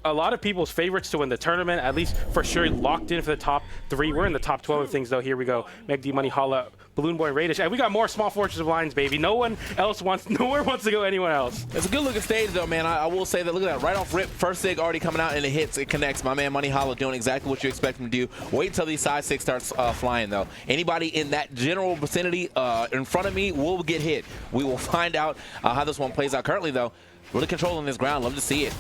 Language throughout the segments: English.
a lot of people's favorites to win the tournament, at least for sure locked in for the top 3. We're in the top 12 of things, though. Here we go. megD, Monihalla, BalloonBoy, Raydish. And we got more Small Fortress of Lions, baby. Nowhere wants to go anyway else. It's a good looking stage, though, man. I will say that, look at that. Right off rip, first sig already coming out, and it hits, it connects. My man Monihalla doing exactly what you expect him to do. Wait until these side six starts flying, though. Anybody in that general vicinity in front of me will get hit. We will find out how this one plays out. Currently, though, really controlling this ground. Love to see it.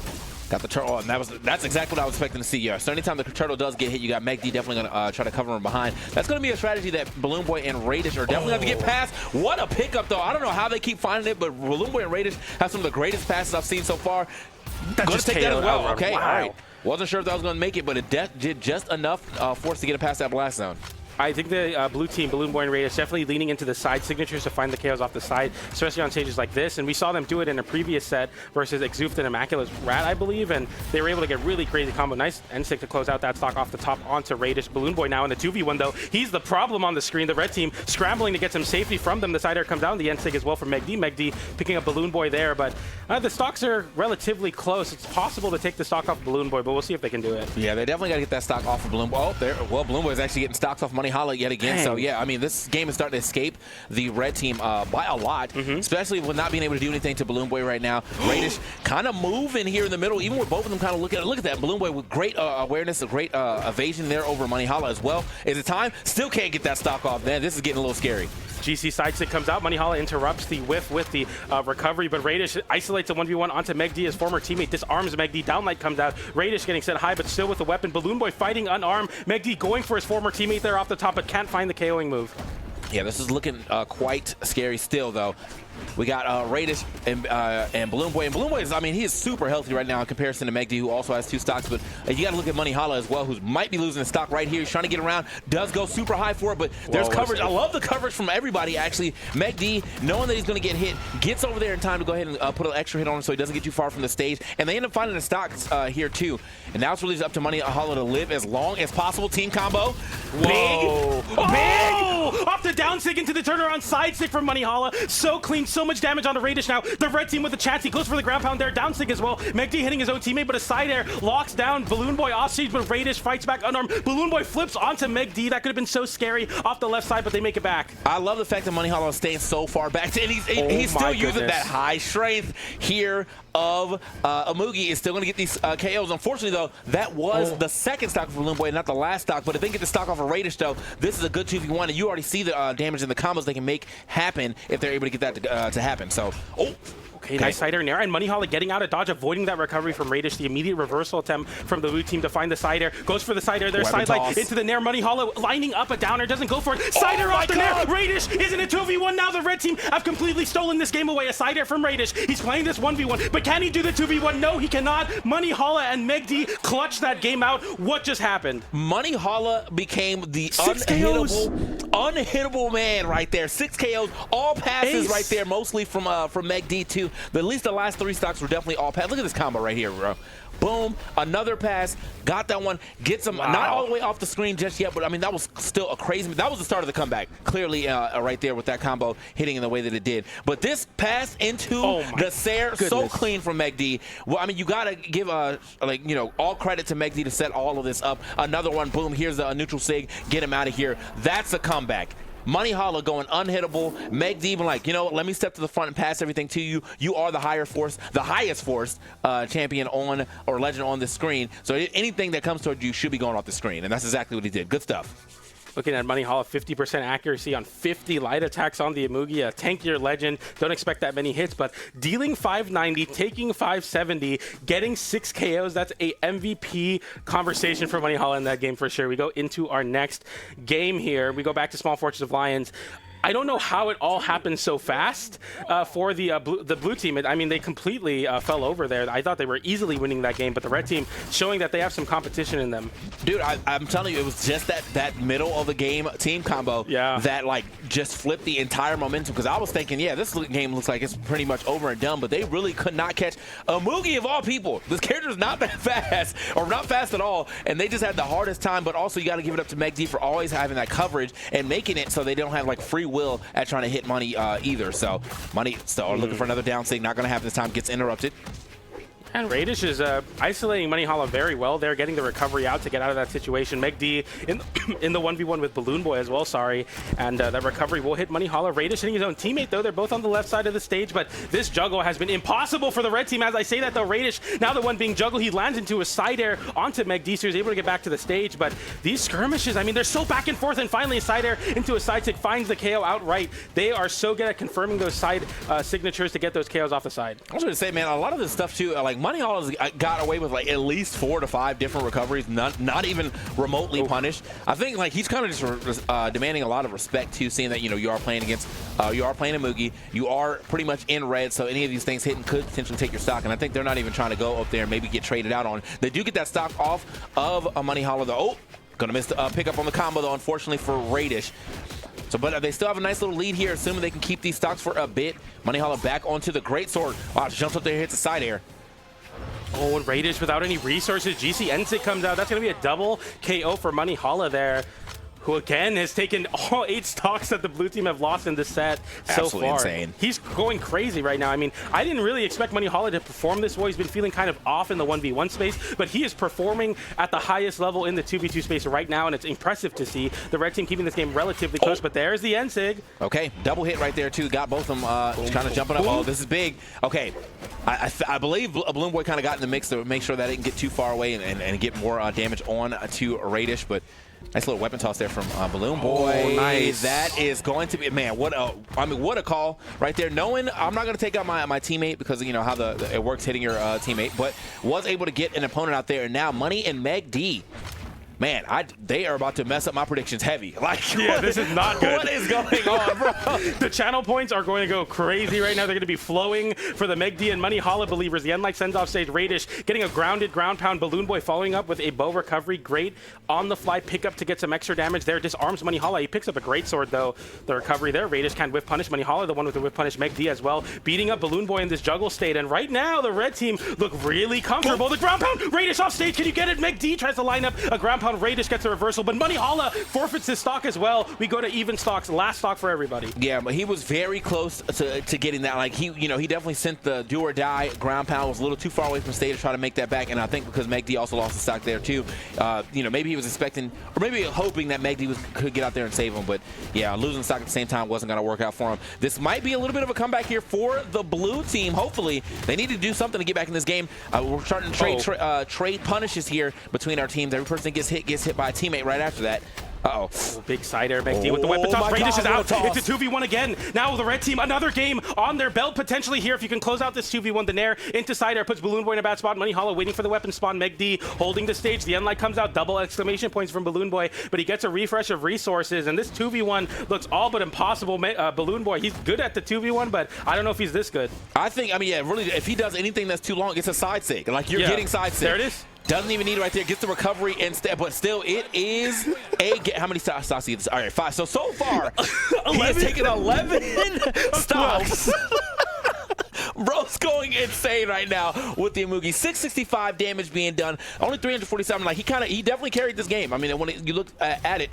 Got the turtle, and that's exactly what I was expecting to see. Yeah. So anytime the turtle does get hit, you got megD definitely gonna try to cover him behind. That's gonna be a strategy that BalloonBoy and Raydish are definitely gonna have to get past. What a pickup, though! I don't know how they keep finding it, but BalloonBoy and Raydish have some of the greatest passes I've seen so far. Gonna take that as well. Okay, wow. All right. Wasn't sure if that was gonna make it, but it did just enough force to get it past that blast zone. I think the blue team, BalloonBoy and Raydish, definitely leaning into the side signatures to find the KOs off the side, especially on stages like this. And we saw them do it in a previous set versus Exoofed and Immaculate's Rat, I believe, and they were able to get really crazy combo. Nice N-Stick to close out that stock off the top onto Raydish. BalloonBoy now in the 2v1, though. He's the problem on the screen. The red team scrambling to get some safety from them. The side air comes down. The N-Stick as well from megD. megD picking up BalloonBoy there, but the stocks are relatively close. It's possible to take the stock off BalloonBoy, but we'll see if they can do it. Yeah, they definitely got to get that stock off of BalloonBoy. Oh, there. Well, BalloonBoy is actually getting stocks off Monihalla yet again. Dang. So, yeah, I mean, this game is starting to escape the red team by a lot, especially with not being able to do anything to BalloonBoy right now. Raydish kind of moving here in the middle, even with both of them kind of look at that. BalloonBoy with great awareness, a great evasion there over Monihalla as well. Is it time? Still can't get that stock off, man. This is getting a little scary. GC side stick comes out. Monihalla interrupts the whiff with the recovery, but Raydish isolates a 1v1 onto megD. His former teammate disarms megD. Downlight comes out. Raydish getting set high, but still with the weapon. BalloonBoy fighting unarmed. megD going for his former teammate there off the top, but can't find the KOing move. Yeah, this is looking quite scary still, though. We got Raydish and BalloonBoy. And BalloonBoy is, I mean, he is super healthy right now in comparison to megD, who also has 2 stocks. But you got to look at Monihalla as well, who might be losing a stock right here. He's trying to get around, does go super high for it, but there's coverage. I love the coverage from everybody, actually. megD, knowing that he's going to get hit, gets over there in time to go ahead and put an extra hit on him so he doesn't get too far from the stage. And they end up finding the stocks here, too. And now it's really up to Monihalla to live as long as possible. Team combo. Whoa. Big. Oh! Off the down stick into the turnaround side stick from Monihalla. So clean, so much damage on the Raydish now. The red team with the chance. He goes for the ground pound there. Down stick as well. megD hitting his own teammate, but a side air locks down BalloonBoy off stage, but Raydish fights back unarmed. BalloonBoy flips onto megD. That could have been so scary off the left side, but they make it back. I love the fact that Monihalla is staying so far back. And he's still using that high strength here of Amugi is still going to get these KOs. Unfortunately, though, that was the second stock for BalloonBoy, not the last stock. But if they can get the stock off of Raydish, though, this is a good 2v1. And you already see the damage and the combos they can make happen if they're able to get that to happen. So, Okay, nice side air in air, and Monihalla getting out of dodge, avoiding that recovery from Raydish. The immediate reversal attempt from the blue team to find the side air. Goes for the side air there, sideline into the nair. Monihalla lining up a downer, doesn't go for it. Side air off the nair. Raydish is in a 2v1 now. The red team have completely stolen this game away. A side air from Raydish. He's playing this 1v1, but can he do the 2v1? No, he cannot. Monihalla and megD clutch that game out. What just happened? Monihalla became the unhittable man right there. 6 KOs, all passes right there, mostly from megD too. But at least the last 3 stocks were definitely all passes. Look at this combo right here, bro. Boom, another pass, got that one, gets him not all the way off the screen just yet, but I mean, that was still a crazy, that was the start of the comeback. Clearly right there with that combo hitting in the way that it did. But this pass into the Sair, so clean from megD. Well, I mean, you gotta give all credit to megD to set all of this up. Another one, boom, here's a neutral sig, get him out of here. That's a comeback. Monihalla going unhittable. megD even like, you know what, let me step to the front and pass everything to you. You are the highest force champion on, or legend on the screen. So anything that comes towards you should be going off the screen. And that's exactly what he did. Good stuff. Looking at Monihalla, 50% accuracy on 50 light attacks on the Amugi, a tankier legend. Don't expect that many hits, but dealing 590, taking 570, getting 6 KOs. That's a MVP conversation for Monihalla in that game for sure. We go into our next game here. We go back to Small Fortress of Lions. I don't know how it all happened so fast for the blue team. I mean, they completely fell over there. I thought they were easily winning that game, but the red team showing that they have some competition in them. Dude, I'm telling you, it was just that middle of the game team combo that like just flipped the entire momentum. Because I was thinking, yeah, this game looks like it's pretty much over and done, but they really could not catch Amugi of all people. This character is not that fast, or not fast at all, and they just had the hardest time. But also, you got to give it up to megD for always having that coverage and making it so they don't have like free will at trying to hit Money either. So Money still looking for another down sig, not going to happen this time, gets interrupted. And Raydish is isolating Monihalla very well. They're getting the recovery out to get out of that situation. megD in the 1v1 with BalloonBoy as well, sorry. And that recovery will hit Monihalla. Raydish hitting his own teammate, though. They're both on the left side of the stage, but this juggle has been impossible for the red team. As I say that, though, Raydish, now the one being juggled, he lands into a side air onto megD, so he's able to get back to the stage. But these skirmishes, I mean, they're so back and forth, and finally a side air into a side tick finds the KO outright. They are so good at confirming those side signatures to get those KOs off the side. I was going to say, man, a lot of this stuff, too, like Monihalla got away with like at least 4 to 5 different recoveries, not even remotely punished. I think like he's kind of just demanding a lot of respect too, seeing that you are playing against you are playing Amugi, you are pretty much in red, so any of these things hitting could potentially take your stock. And I think they're not even trying to go up there and maybe get traded out on. They do get that stock off of a Monihalla though. Oh, gonna miss the pickup on the combo though, unfortunately for Raydish. So, but they still have a nice little lead here, assuming they can keep these stocks for a bit. Monihalla back onto the greatsword. Wow, jumps up there, hits a side air. Oh, and Raydish without any resources. GC Ensic comes out. That's going to be a double KO for Monihalla there, who again has taken all 8 stocks that the blue team have lost in this set so Absolutely far. Insane. He's going crazy right now. I mean, I didn't really expect Monihalla to perform this way. He's been feeling kind of off in the 1v1 space, but he is performing at the highest level in the 2v2 space right now, and it's impressive to see the red team keeping this game relatively close. But there's the Ensig. Okay, double hit right there too. Got both of them kind of jumping up. Oh, this is big. Okay, I believe BalloonBoy kind of got in the mix to make sure that it didn't get too far away and get more damage on to Raydish, but nice little weapon toss there from BalloonBoy. Oh, nice. That is going to be, man, what a call right there. Knowing I'm not going to take out my teammate because how it works hitting your teammate, but was able to get an opponent out there. And now Money and megD. Man, they are about to mess up my predictions heavy. Like, yeah, this is not good. What is going on, bro? The channel points are going to go crazy right now. They're going to be flowing for the megD and Monihalla believers. The Enlight sends off stage. Raydish getting a grounded ground pound. BalloonBoy following up with a bow recovery. Great on-the-fly pickup to get some extra damage there. Disarms Monihalla. He picks up a great sword, though. The recovery there. Raydish can whip punish Monihalla, the one with the whip punish megD as well. Beating up BalloonBoy in this juggle state. And right now, the red team look really comfortable. The ground pound. Raydish off stage. Can you get it? megD tries to line up a ground pound. Raydish gets a reversal, but Monihalla forfeits his stock as well. We go to even stocks. Last stock for everybody. Yeah, but he was very close to getting that. Like he definitely sent the do or die ground pound. Was a little too far away from stage to try to make that back. And I think because megD also lost the stock there too. Maybe he was expecting or maybe hoping that megD could get out there and save him. But yeah, losing stock at the same time wasn't going to work out for him. This might be a little bit of a comeback here for the blue team. Hopefully, they need to do something to get back in this game. We're starting to trade punishes here between our teams. Every person that gets hit by a teammate right after that. Uh-oh. Big side air, megD with the weapon toss. Raydish is out. It's a 2v1 again. Now the red team, another game on their belt potentially here. If you can close out this 2v1, the Nair into side air puts BalloonBoy in a bad spot. Monihalla waiting for the weapon spawn. megD holding the stage. The Enlight comes out. Double exclamation points from BalloonBoy, but he gets a refresh of resources. And this 2v1 looks all but impossible. BalloonBoy, he's good at the 2v1, but I don't know if he's this good. Really, if he does anything that's too long, it's a side sig. Like you're getting side sig. There it is. Doesn't even need it right there. Gets the recovery instead, but still, it is a how many stocks do you get? All right, 5. So far, he has taken 11 stocks. Bro's going insane right now with the Amugi. 665 damage being done. Only 347. Like he definitely carried this game. I mean, when you look at it.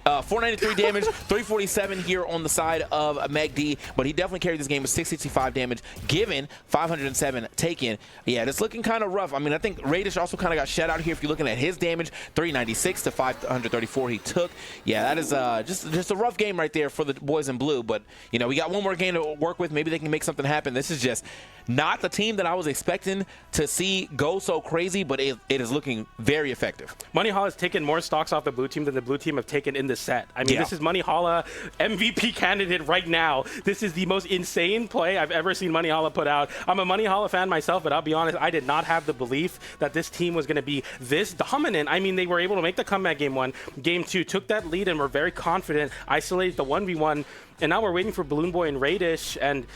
493 damage, 347 here on the side of megD, but he definitely carried this game with 665 damage, given 507 taken. Yeah, it's looking kind of rough. I mean, I think Raydish also kind of got shut out here. If you're looking at his damage, 396 to 534 he took. Yeah, that is just a rough game right there for the boys in blue, but, we got one more game to work with. Maybe they can make something happen. This is just not the team that I was expecting to see go so crazy, but it is looking very effective. Monihalla has taken more stocks off the blue team than the blue team have taken in the set. I mean, This is Monihalla MVP candidate right now. This is the most insane play I've ever seen Monihalla put out. I'm a Monihalla fan myself, but I'll be honest, I did not have the belief that this team was going to be this dominant. I mean, they were able to make the comeback game 1. Game 2 took that lead and were very confident, isolated the 1v1, and now we're waiting for BalloonBoy and Raydish, and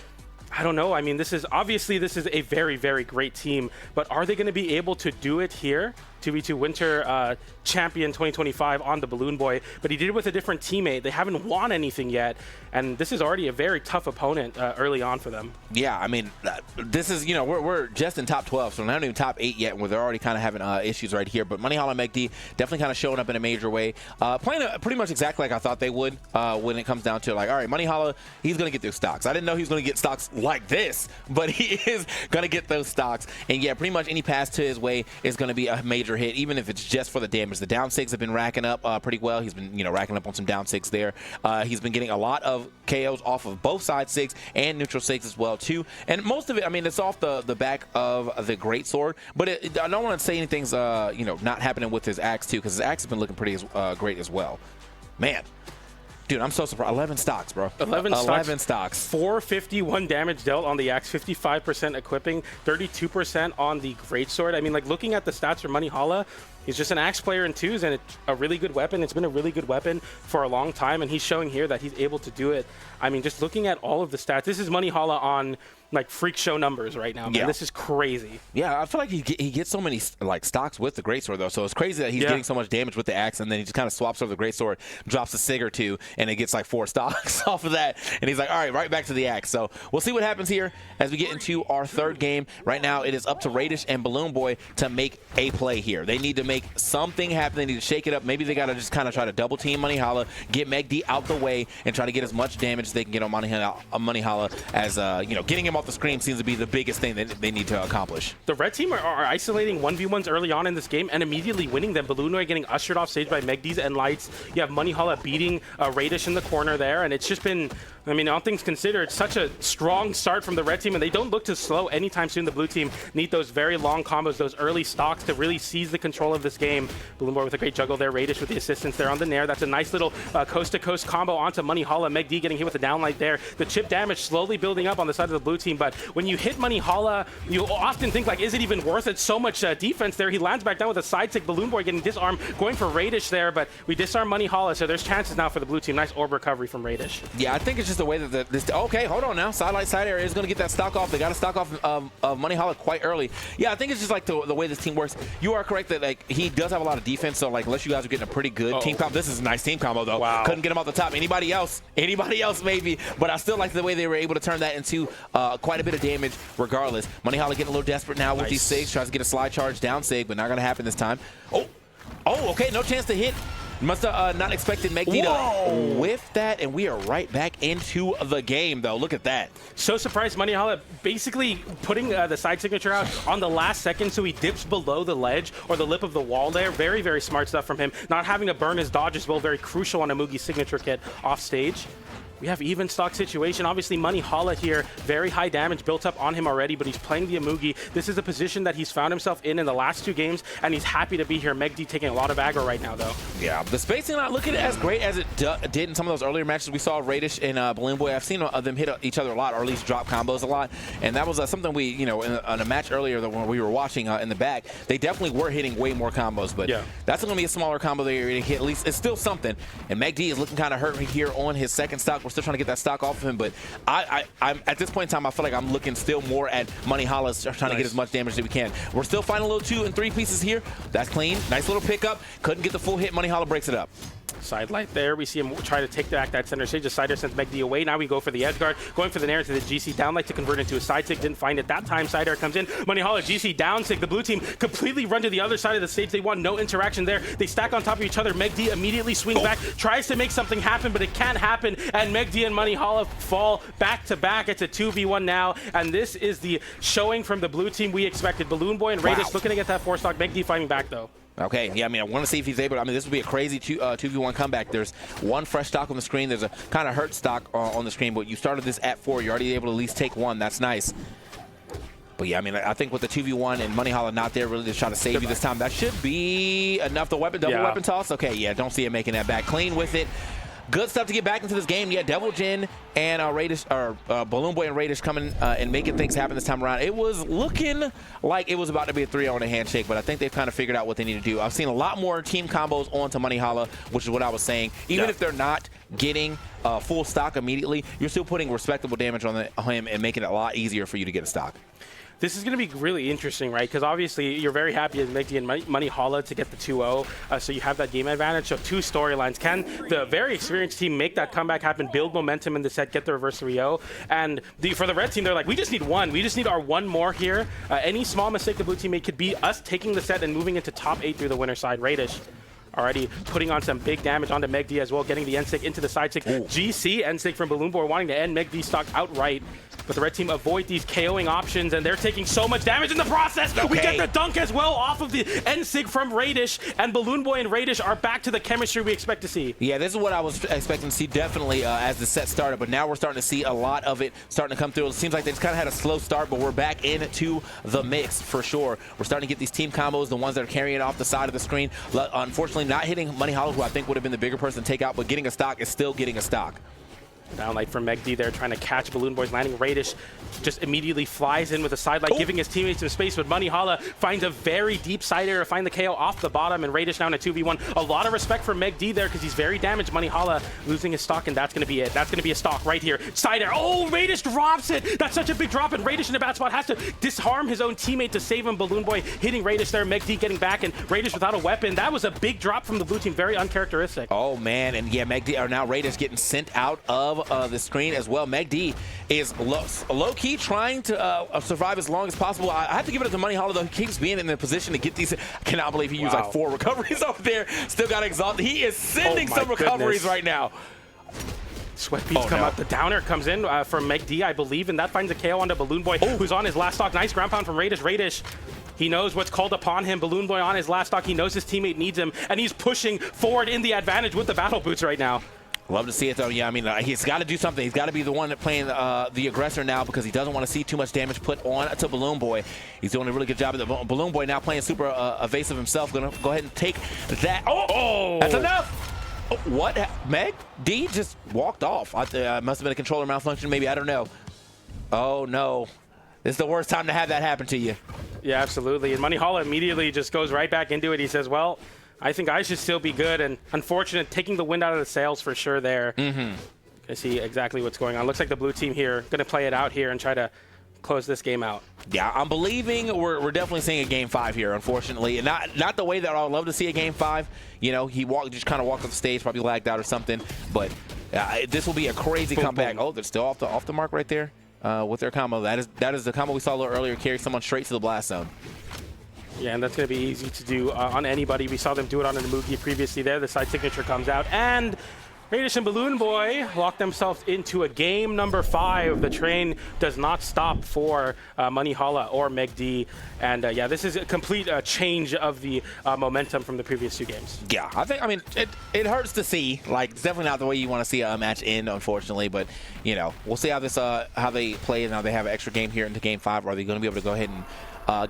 I don't know. I mean, this is a very, very great team, but are they going to be able to do it here 2v2 Winter Champion 2025 on the BalloonBoy, but he did it with a different teammate. They haven't won anything yet, and this is already a very tough opponent early on for them. Yeah, I mean, this is, you know, we're just in top 12, so we're not even top 8 yet, where they're already kind of having issues right here. But Monihalla and megD definitely kind of showing up in a major way, playing pretty much exactly like I thought they would when it comes down to, like, all right, Monihalla, he's going to get those stocks. I didn't know he was going to get stocks like this, but he is going to get those stocks. And yeah, pretty much any pass to his way is going to be a major hit, even if it's just for the damage. The down sigs have been racking up pretty well. He's been, you know, racking up on some down sigs there. He's been getting a lot of KOs off of both side sigs and neutral sigs as well too. And most of it, I mean, it's off the back of the greatsword. But I don't want to say anything's you know, not happening with his axe too, because his axe has been looking pretty great as well. Man. Dude, I'm so surprised. 11 stocks, bro. 11 stocks. 451 damage dealt on the axe, 55% equipping, 32% on the greatsword. I mean, like, looking at the stats for Monihalla, he's just an axe player in twos, and it's a really good weapon. It's been a really good weapon for a long time, and he's showing here that he's able to do it. I mean, just looking at all of the stats, this is Monihalla on, like, freak show numbers right now, man. Yeah. This is crazy. Yeah, I feel like he gets so many, like, stocks with the greatsword, though, so it's crazy that he's getting so much damage with the axe, and then he just kind of swaps over the greatsword, drops a sig or two, and it gets, like, 4 stocks off of that, and he's like, all right back to the axe. So we'll see what happens here as we get into our third game. Right now, it is up to Raydish and BalloonBoy to make a play here. They need to make something happen. They need to shake it up. Maybe they got to just kind of try to double team Monihalla, get megD out the way, and try to get as much damage as they can get on Monihalla as, you know, getting him off the screen seems to be the biggest thing that they need to accomplish. The red team are isolating 1v1s early on in this game and immediately winning them. BalloonBoy getting ushered off stage by megD's and Lights. You have Monihalla beating Raydish in the corner there, and it's just been, I mean, all things considered, such a strong start from the red team, and they don't look to slow anytime soon. The blue team need those very long combos, those early stocks to really seize the control of this game. BalloonBoy with a great juggle there. Raydish with the assistance there on the nair. That's a nice little coast-to-coast combo onto Monihalla. megD getting hit with the downlight there. The chip damage slowly building up on the side of the blue team, but when you hit Monihalla, you often think, like, is it even worth it? So much defense there. He lands back down with a side tick. BalloonBoy getting disarmed, going for Raydish there, but we disarm Monihalla, so there's chances now for the blue team. Nice orb recovery from Raydish. Yeah, I think it's just the way that this... Okay, hold on now. Sidelight side area is going to get that stock off. They got to stock off of Monihalla quite early. Yeah, I think it's just like the way this team works. You are correct that, like, he does have a lot of defense, so, like, unless you guys are getting a pretty good team combo. This is a nice team combo, though. Wow. Couldn't get him off the top. Anybody else maybe, but I still like the way they were able to turn that into quite a bit of damage regardless. Monihalla getting a little desperate now with these sigs. Tries to get a slide charge down sig, but not going to happen this time. Oh, okay, no chance to hit. Must have not expected megD to whiff that, and we are right back into the game, though. Look at that. So surprised. Monihalla basically putting the side signature out on the last second, so he dips below the ledge or the lip of the wall there. Very, very smart stuff from him. Not having to burn his dodge as well, very crucial on Amugi's signature kit off stage. We have even stock situation. Obviously, Monihalla here, very high damage built up on him already, but he's playing the Amugi. This is a position that he's found himself in the last 2 games, and he's happy to be here. megD taking a lot of aggro right now, though. Yeah, the spacing not looking as great as it did in some of those earlier matches. We saw Raydish and BalloonBoy. I've seen them hit each other a lot, or at least drop combos a lot, and that was something we, you know, in a match earlier that when we were watching in the back, they definitely were hitting way more combos, but that's going to be a smaller combo that you're going to hit. At least it's still something, and megD is looking kind of hurt here on his second stock. We're still trying to get that stock off of him, but I'm at this point in time, I feel like I'm looking still more at Monihalla trying to get as much damage as we can. We're still finding a little 2 and 3 pieces here. That's clean. Nice little pickup. Couldn't get the full hit. Monihalla breaks it up. Side light there. We see him try to take back that center stage. The sider sends megD away. Now we go for the edge guard. Going for the nair to the GC down light to convert into a side sig. Didn't find it that time. Side air comes in. Monihalla GC down sig. The blue team completely run to the other side of the stage. They want no interaction there. They stack on top of each other. megD immediately swings back. Tries to make something happen, but it can't happen. And megD and Monihalla fall back to back. It's a 2v1 now. And this is the showing from the blue team we expected. BalloonBoy and Raydish looking to get that 4 stock. megD fighting back though. Okay, yeah, I mean, I want to see if he's able to, I mean, this would be a crazy 2v1 comeback. There's 1 fresh stock on the screen. There's a kind of hurt stock on the screen, but you started this at 4. You're already able to at least take 1. That's nice. But yeah, I mean, I think with the 2v1 and Monihalla not there really to try to save you this time, that should be enough. The weapon, double weapon toss. Okay, yeah, don't see him making that back. Clean with it. Good stuff to get back into this game. Yeah, Devil Jin and Raydish, or BalloonBoy and Raydish coming and making things happen this time around. It was looking like it was about to be a 3-0 and a handshake, but I think they've kind of figured out what they need to do. I've seen a lot more team combos onto Monihalla, which is what I was saying. Even if they're not getting full stock immediately, you're still putting respectable damage on him and making it a lot easier for you to get a stock. This is going to be really interesting, right? Because obviously you're very happy as megD and Monihalla to get the 2-0, so you have that game advantage. So 2 storylines. Can the very experienced team make that comeback happen, build momentum in the set, get the reverse 3-0? And for the red team, they're like, we just need one. We just need our one more here. Any small mistake the blue team made could be us taking the set and moving into top 8 through the winner side. Raydish already putting on some big damage onto megD as well, getting the end stick into the side stick. GC end stick from BalloonBoy wanting to end megD stock outright. But the red team avoid these KOing options, and they're taking so much damage in the process. Okay. We get the dunk as well off of the end sig from Raydish, and BalloonBoy and Raydish are back to the chemistry we expect to see. Yeah, this is what I was expecting to see definitely as the set started, but now we're starting to see a lot of it starting to come through. It seems like they just kind of had a slow start, but we're back into the mix for sure. We're starting to get these team combos, the ones that are carrying it off the side of the screen. Unfortunately, not hitting Monihalla, who I think would have been the bigger person to take out, but getting a stock is still getting a stock. Down light from megD there, trying to catch BalloonBoy's landing. Raydish just immediately flies in with a side light, giving his teammates some space, but Monihalla finds a very deep side air to find the KO off the bottom, and Raydish now in a 2v1. A lot of respect for megD there because he's very damaged. Monihalla losing his stock, and that's going to be it. That's going to be a stock right here. Side air. Oh, Raydish drops it. That's such a big drop, and Raydish in a bad spot has to disarm his own teammate to save him. BalloonBoy hitting Raydish there. megD getting back, and Raydish without a weapon. That was a big drop from the blue team. Very uncharacteristic. Oh, man, and yeah, megD, or now Raydish getting sent out of the screen as well. megD is low-key trying to survive as long as possible. I have to give it to Monihalla, though. He keeps being in the position to get these. I cannot believe he used like 4 recoveries over there. Still got exhausted. He is sending some recoveries right now. Sweat beats come out. The downer comes in from megD, I believe, and that finds a KO onto BalloonBoy, who's on his last stock. Nice ground pound from Raydish. Raydish, he knows what's called upon him. BalloonBoy on his last stock. He knows his teammate needs him, and he's pushing forward in the advantage with the battle boots right now. Love to see it, though. Yeah, I mean, he's got to do something. He's got to be the one playing the aggressor now because he doesn't want to see too much damage put on to BalloonBoy. He's doing a really good job of the BalloonBoy now playing super evasive himself. Going to go ahead and take that. Oh, that's enough. Oh, what? megD just walked off. Must have been a controller malfunction, maybe. I don't know. Oh, no. This is the worst time to have that happen to you. Yeah, absolutely. And Monihalla immediately just goes right back into it. He says, well, I think I should still be good, and unfortunate, taking the wind out of the sails for sure there. I see exactly what's going on. Looks like the blue team here going to play it out here and try to close this game out. Yeah, I'm believing we're definitely seeing a game 5 here, unfortunately. And not the way that I would love to see a game 5. You know, he just kind of walked off the stage, probably lagged out or something. But this will be a crazy comeback. Oh, they're still off the mark right there with their combo. That is the combo we saw a little earlier, carry someone straight to the blast zone. Yeah, and that's going to be easy to do on anybody. We saw them do it on an Amugi previously there. The side signature comes out, and Raydish and BalloonBoy lock themselves into a game number 5. The train does not stop for Monihalla or megD. And yeah, this is a complete change of the momentum from the previous 2 games. Yeah, I mean, it hurts to see. Like, it's definitely not the way you want to see a match end, unfortunately. But, you know, we'll see how this how they play. Now they have an extra game here into game 5. Are they going to be able to go ahead and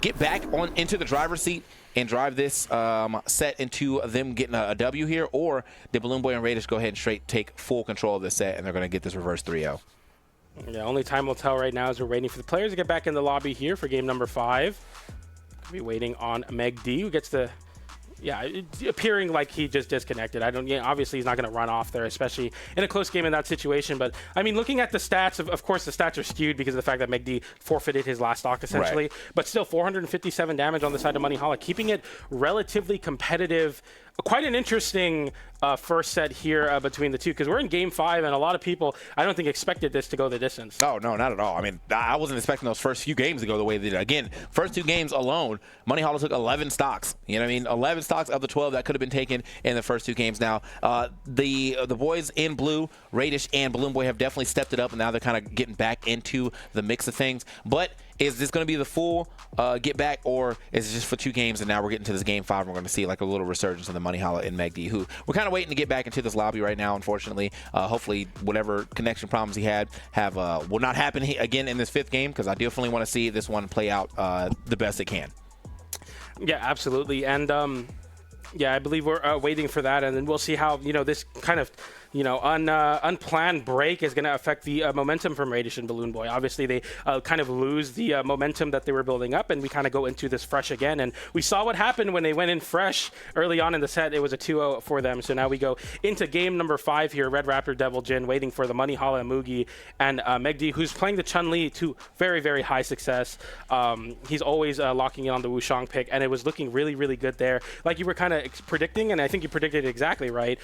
get back into the driver's seat and drive this set into them getting a W here? Or did BalloonBoy and Raydish go ahead and straight take full control of this set, and they're going to get this reverse 3-0? Yeah, only time will tell right now as we're waiting for the players to get back in the lobby here for game number 5. We'll be waiting on megD, who gets the... Yeah, appearing like he just disconnected. Obviously he's not going to run off there, especially in a close game in that situation. But I mean, looking at the stats, of course the stats are skewed because of the fact that megD forfeited his last stock essentially. Right. But still 457 damage on the side of Monihalla, keeping it relatively competitive. Quite an interesting first set here between the two, because we're in game 5, and a lot of people, I don't think, expected this to go the distance. Oh, no, not at all. I mean, I wasn't expecting those first few games to go the way they did. Again, first 2 games alone, Monihalla took 11 stocks. You know what I mean? 11 stocks of the 12 that could have been taken in the first 2 games. Now, the boys in blue, Raydish and BalloonBoy, have definitely stepped it up, and now they're kind of getting back into the mix of things. But is this going to be the full get back, or is it just for 2 games and now we're getting to this game 5 and we're going to see like a little resurgence of the Monihalla and megD, who we're kind of waiting to get back into this lobby right now, unfortunately. Hopefully whatever connection problems he had will not happen again in this 5th game, because I definitely want to see this one play out the best it can. Yeah, absolutely. And yeah, I believe we're waiting for that, and then we'll see how, you know, this kind of unplanned break is going to affect the momentum from Raydish and BalloonBoy. Obviously, they kind of lose the momentum that they were building up, and we kind of go into this fresh again. And we saw what happened when they went in fresh early on in the set. It was a 2-0 for them. So now we go into game number 5 here. Red Raptor, Devil Jin, waiting for the Monihalla, megD, and megD, who's playing the Chun-Li to very, very high success. He's always locking in on the Wushang pick, and it was looking really, really good there. Like you were kind of predicting, and I think you predicted it exactly right.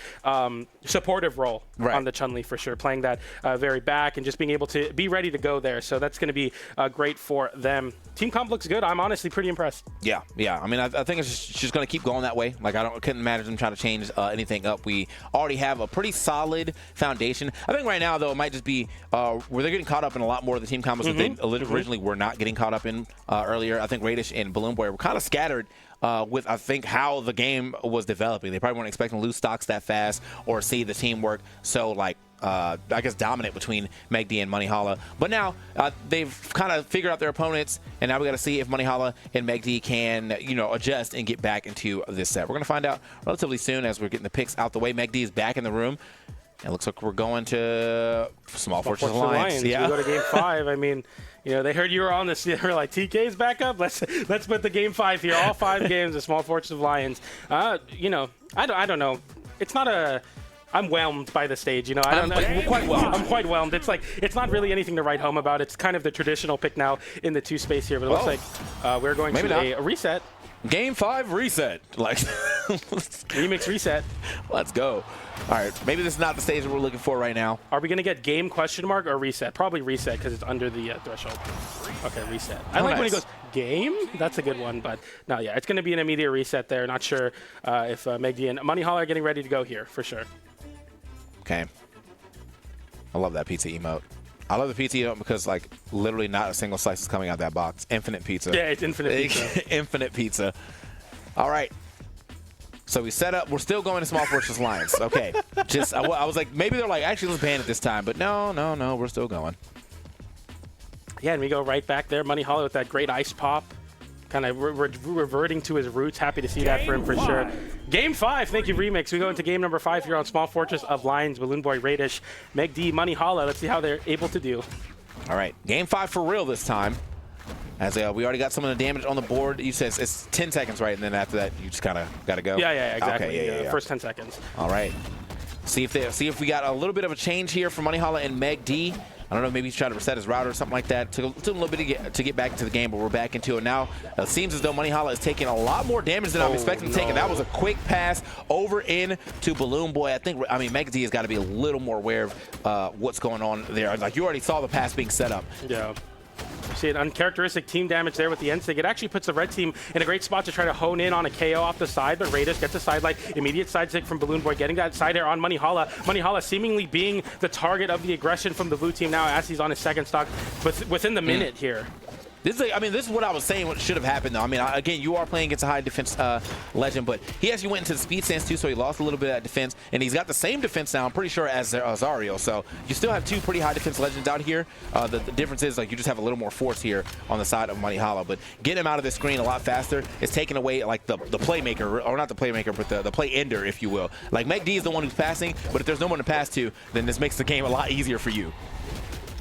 Supportive role on the Chun-Li for sure, playing that very back and just being able to be ready to go there. So that's going to be great for them. Team comp looks good. I'm honestly pretty impressed. Yeah. I mean, I think it's just going to keep going that way. Like, couldn't imagine them trying to change anything up. We already have a pretty solid foundation. I think right now, though, it might just be where they're getting caught up in a lot more of the team combos that they originally were not getting caught up in earlier. I think Raydish and BalloonBoy were kind of scattered with, I think, how the game was developing. They probably weren't expecting to lose stocks that fast or see the teamwork so, like, I guess, dominant between megD and Monihalla. But now they've kind of figured out their opponents, and now we got to see if Monihalla and megD can, adjust and get back into this set. We're going to find out relatively soon as we're getting the picks out the way. megD is back in the room. It looks like we're going to Small Fortress Alliance. Yeah. We go to game 5. I mean, they heard you were on this. They were like, TK's back up. Let's put the game 5 here. All 5 games of Small Fortress Alliance. I don't know. It's not a. I'm whelmed by the stage, I'm quite whelmed. It's like, it's not really anything to write home about. It's kind of the traditional pick now in the 2 space here, but it looks like we're going to a reset. Game 5 reset. Like remix reset. Let's go. All right, maybe this is not the stage that we're looking for right now. Are we going to get game question mark or reset? Probably reset because it's under the threshold. Okay, reset. I like when he goes game. That's a good one, but no, yeah, it's going to be an immediate reset there. Not sure if megD and Monihalla are getting ready to go here for sure. Okay. I love that pizza emote. I love the pizza emote because, like, literally not a single slice is coming out of that box. Infinite pizza. Yeah, it's infinite pizza. Infinite pizza. All right. So we set up. We're still going to Small Fortress Alliance. Okay. I was like, maybe they're like, actually, let's ban it this time. But no. We're still going. Yeah, and we go right back there. Monihalla with that great ice pop. Kind of reverting to his roots. Happy to see that for him for sure. Game 5, thank you, Remix. We go into game number 5 here on Small Fortress of Lions, BalloonBoy, Raydish, megD, Monihalla. Let's see how they're able to do. All right, game 5 for real this time. As we already got some of the damage on the board. You said it's 10 seconds, right? And then after that, you just kind of got to go? Yeah, exactly. Okay, yeah. First 10 seconds. All right. See if we got a little bit of a change here for Monihalla and megD. I don't know, maybe he's trying to reset his router or something like that. Took a little bit to get back into the game, but we're back into it now. It seems as though Monihalla is taking a lot more damage than I'm expecting to take, and that was a quick pass over in to BalloonBoy. I mean, megD has got to be a little more aware of what's going on there. Like, you already saw the pass being set up. Yeah. See an uncharacteristic team damage there with the end stick. It actually puts the red team in a great spot to try to hone in on a KO off the side, but Raydish gets a side light, immediate side stick from BalloonBoy, getting that side air on Monihalla. Monihalla seemingly being the target of the aggression from the blue team now as he's on his second stock within the minute here. This is what I was saying what should have happened, though. I mean, again, you are playing against a high defense legend, but he actually went into the speed stance, too, so he lost a little bit of that defense, and he's got the same defense now, I'm pretty sure, as Azario. So you still have 2 pretty high defense legends out here. The difference is, like, you just have a little more force here on the side of Monihalla, but getting him out of the screen a lot faster is taking away, like, the playmaker, or not the playmaker, but the play ender, if you will. Like, megD is the one who's passing, but if there's no one to pass to, then this makes the game a lot easier for you.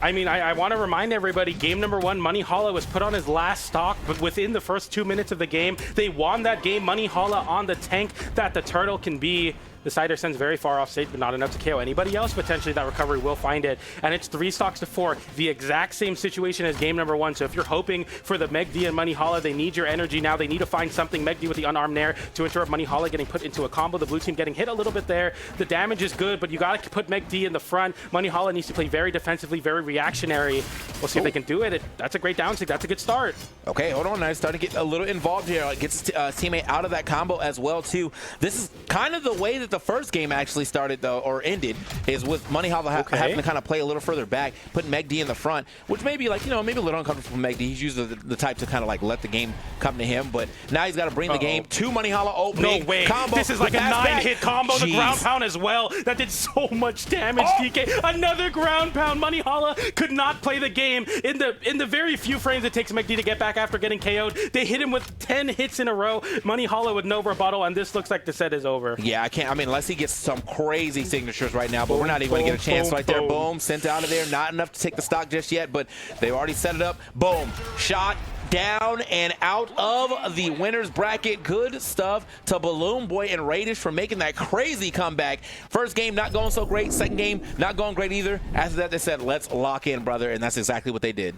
I mean, I want to remind everybody, game number 1, Monihalla was put on his last stock, but within the first 2 minutes of the game, they won that game. Monihalla on the tank that the turtle can be. The side air sends very far off stage, but not enough to KO anybody else. Potentially that recovery will find it. And it's 3 stocks to 4. The exact same situation as game number 1. So if you're hoping for the megD and Monihalla, they need your energy now. They need to find something. megD with the unarmed nair to interrupt Monihalla getting put into a combo. The blue team getting hit a little bit there. The damage is good, but you got to put megD in the front. Monihalla needs to play very defensively, very reactionary. We'll see if they can do it. That's a great down stick. That's a good start. Okay, hold on. Now starting to get a little involved here. Gets his teammate out of that combo as well, too. This is kind of the way that the first game actually started, though, or ended, is with Monihalla having to kind of play a little further back, putting megD in the front, which may be, like, maybe a little uncomfortable for megD. He's usually the type to kind of, like, let the game come to him, but now he's got to bring the game to Monihalla. Oh, no way. Combo. This is like a 9-hit combo. Jeez. The ground pound as well. That did so much damage, DK. Another ground pound. Monihalla could not play the game. In the very few frames it takes megD to get back after getting KO'd, they hit him with 10 hits in a row. Monihalla with no rebuttal, and this looks like the set is over. Yeah, I mean, unless he gets some crazy signatures right now, but we're not even going to get a chance right there. Boom, sent out of there. Not enough to take the stock just yet, but they've already set it up. Boom, shot down and out of the winner's bracket. Good stuff to BalloonBoy and Raydish for making that crazy comeback. First game not going so great. Second game not going great either. After that, they said, let's lock in, brother, and that's exactly what they did.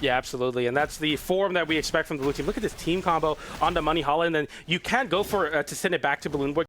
Yeah, absolutely, and that's the form that we expect from the blue team. Look at this team combo on the Monihalla, and then you can't go for to send it back to BalloonBoy.